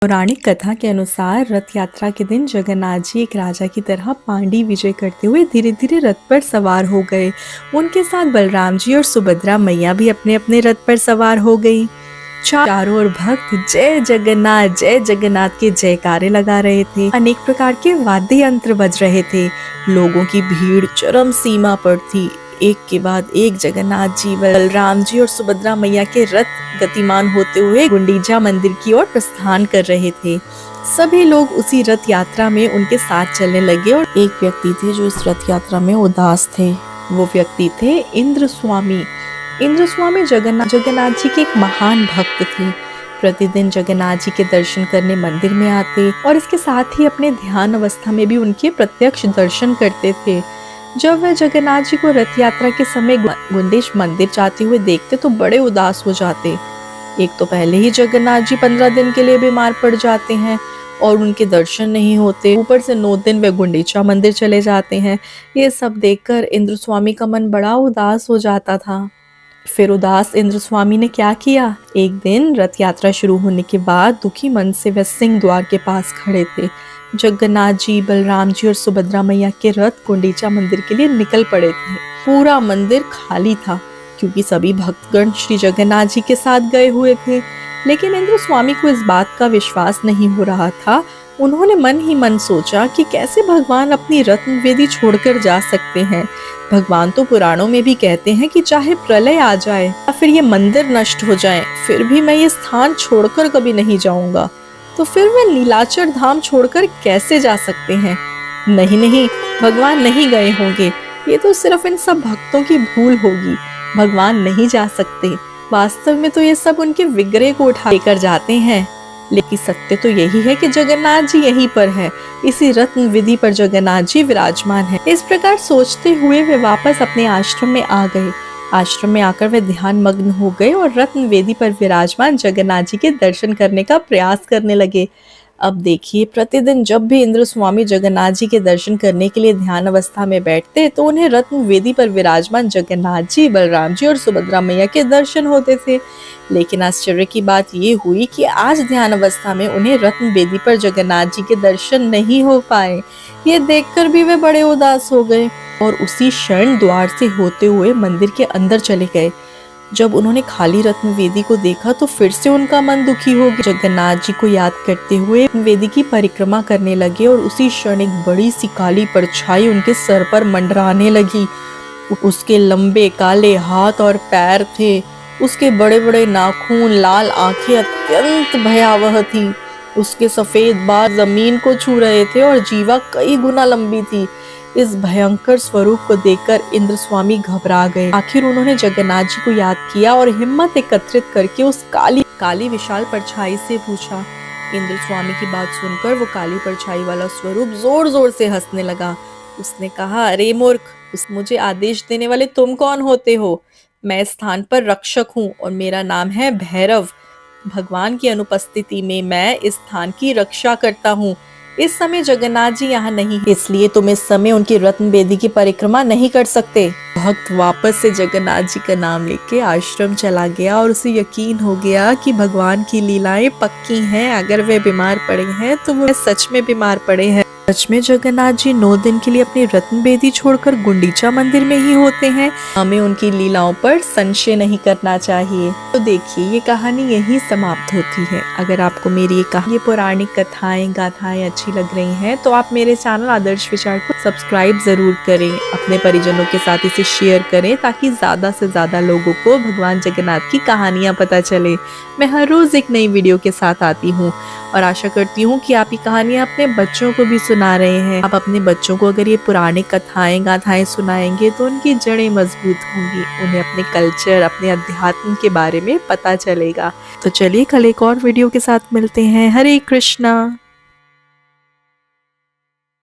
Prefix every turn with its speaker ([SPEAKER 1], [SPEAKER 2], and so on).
[SPEAKER 1] पौराणिक कथा के अनुसार रथ यात्रा के दिन जगन्नाथ जी एक राजा की तरह पांडी विजय करते हुए धीरे धीरे रथ पर सवार हो गए। उनके साथ बलराम जी और सुभद्रा मैया भी अपने अपने रथ पर सवार हो गई। चारों ओर भक्त जय जगन्नाथ के जयकारे लगा रहे थे। अनेक प्रकार के वाद्य यंत्र बज रहे थे। लोगों की भीड़ चरम सीमा पर थी। एक के बाद एक जगन्नाथ जी, बलराम जी और सुभद्रा मैया के रथ गतिमान होते हुए गुंडीचा मंदिर की ओर प्रस्थान कर रहे थे। सभी लोग उसी रथ यात्रा में उनके साथ चलने लगे और एक व्यक्ति थे जो इस रथ यात्रा में उदास थे। वो व्यक्ति थे इंद्र स्वामी। इंद्र स्वामी जगन्नाथ जी के एक महान भक्त थे। प्रतिदिन जगन्नाथ जी के दर्शन करने मंदिर में आते और इसके साथ ही अपने ध्यान अवस्था में भी उनके प्रत्यक्ष दर्शन करते थे। जब वह जगन्नाथ जी को रथ यात्रा के समय गुंडीच मंदिर जाते हुए देखते तो बड़े उदास हो जाते। एक तो पहले ही जगन्नाथ जी 15 दिन के लिए बीमार पड़ जाते हैं और उनके दर्शन नहीं होते, ऊपर से 9 दिन वे गुंडीचा मंदिर चले जाते हैं। ये सब देखकर इंद्र स्वामी का मन बड़ा उदास हो जाता था। फिर उदास इंद्र स्वामी ने क्या किया, एक दिन रथ यात्रा शुरू होने के बाद दुखी मन से वह सिंह द्वार के पास खड़े थे। जगन्नाथ जी, बलराम जी और सुभद्रा मैया के रथ गुंडीचा मंदिर के लिए निकल पड़े थे। पूरा मंदिर खाली था क्योंकि सभी भक्तगण श्री जगन्नाथ जी के साथ गए हुए थे। लेकिन इंद्र स्वामी को इस बात का विश्वास नहीं हो रहा था। उन्होंने मन ही मन सोचा कि कैसे भगवान अपनी रत्न वेदी छोड़कर जा सकते हैं। भगवान तो पुराणों में भी कहते हैं कि चाहे प्रलय आ जाए या फिर ये मंदिर नष्ट हो जाए, फिर भी मैं ये स्थान छोड़कर कभी नहीं जाऊंगा। तो फिर वे नीलाचल धाम छोड़कर कैसे जा सकते हैं? नहीं, भगवान नहीं गए होंगे। ये तो सिर्फ इन सब भक्तों की भूल होगी। भगवान नहीं जा सकते। वास्तव में तो ये सब उनके विग्रह को उठा लेकर जाते हैं। लेकिन सत्य तो यही है कि जगन्नाथ जी यहीं पर है। इसी रत्न विधि पर जगन्नाथ जी विराजमान है। इस प्रकार सोचते हुए वे वापस अपने आश्रम में आ गए। आश्रम में आकर वे ध्यान मग्न हो गए और रत्न वेदी पर विराजमान जगन्नाथ जी के दर्शन करने का प्रयास करने लगे। अब देखिए, प्रतिदिन जब भी इंद्र स्वामी जगन्नाथ जी के दर्शन करने के लिए ध्यान अवस्था में बैठते तो उन्हें रत्न वेदी पर विराजमान जगन्नाथ जी, बलराम जी और सुभद्रा मैया के दर्शन होते थे। लेकिन आश्चर्य की बात ये हुई कि आज ध्यान अवस्था में उन्हें रत्न वेदी पर जगन्नाथ जी के दर्शन नहीं हो पाए। ये देखकर भी वे बड़े उदास हो गए और उसी क्षण द्वार से होते हुए मंदिर के अंदर चले गए। जब उन्होंने खाली रत्न वेदी को देखा तो फिर से उनका मन दुखी हो गया। जगन्नाथ जी को याद करते हुए वेदी की परिक्रमा करने लगे और उसी क्षण एक बड़ी सी काली परछाई उनके सर पर मंडराने लगी। उसके लंबे काले हाथ और पैर थे। उसके बड़े बड़े नाखून, लाल आंखें अत्यंत भयावह थी। उसके सफेद बाल जमीन को छू रहे थे और जीवा कई गुना लंबी थी। इस भयंकर स्वरूप को देखकर इंद्र स्वामी घबरा गए। आखिर उन्होंने जगन्नाथ जी को याद किया और हिम्मत एकत्रित करके उस काली विशाल परछाई से पूछा। इंद्र स्वामी की बात सुनकर वो काली परछाई वाला स्वरूप जोर जोर से हंसने लगा। उसने कहा, अरे मूर्ख, मुझे आदेश देने वाले तुम कौन होते हो? मैं इस स्थान पर रक्षक हूँ और मेरा नाम है भैरव। भगवान की अनुपस्थिति में मैं इस स्थान की रक्षा करता हूँ। इस समय जगन्नाथ जी यहाँ नहीं, इसलिए तुम इस समय उनकी रत्न वेदी की परिक्रमा नहीं कर सकते। भक्त वापस से जगन्नाथ जी का नाम लेके आश्रम चला गया और उसे यकीन हो गया कि भगवान की लीलाएं पक्की हैं। अगर वे बीमार पड़े हैं तो वो सच में बीमार पड़े हैं। सच में जगन्नाथ जी 9 दिन के लिए अपनी रत्न वेदी छोड़कर गुंडीचा मंदिर में ही होते हैं। हमें उनकी लीलाओं पर संशय नहीं करना चाहिए। तो देखिए, ये कहानी यहीं समाप्त होती है। अगर आपको मेरी ये पौराणिक कथाएं गाथाएं अच्छी लग रही हैं तो आप मेरे चैनल आदर्श विचार को सब्सक्राइब जरूर करें। अपने परिजनों के साथ इसे शेयर करें ताकि ज्यादा से ज्यादा लोगों को भगवान जगन्नाथ की कहानियां पता चले। मैं हर रोज एक नई वीडियो के साथ आती हूँ और आशा करती हूँ कि आप ये कहानियां अपने बच्चों को भी सुना रहे हैं। आप अपने बच्चों को अगर ये पुराने कथाएं गाथाएं सुनाएंगे तो उनकी जड़ें मजबूत होंगी। उन्हें अपने कल्चर, अपने अध्यात्म के बारे में पता चलेगा। तो चलिए, कल एक और वीडियो के साथ मिलते हैं। हरे कृष्णा।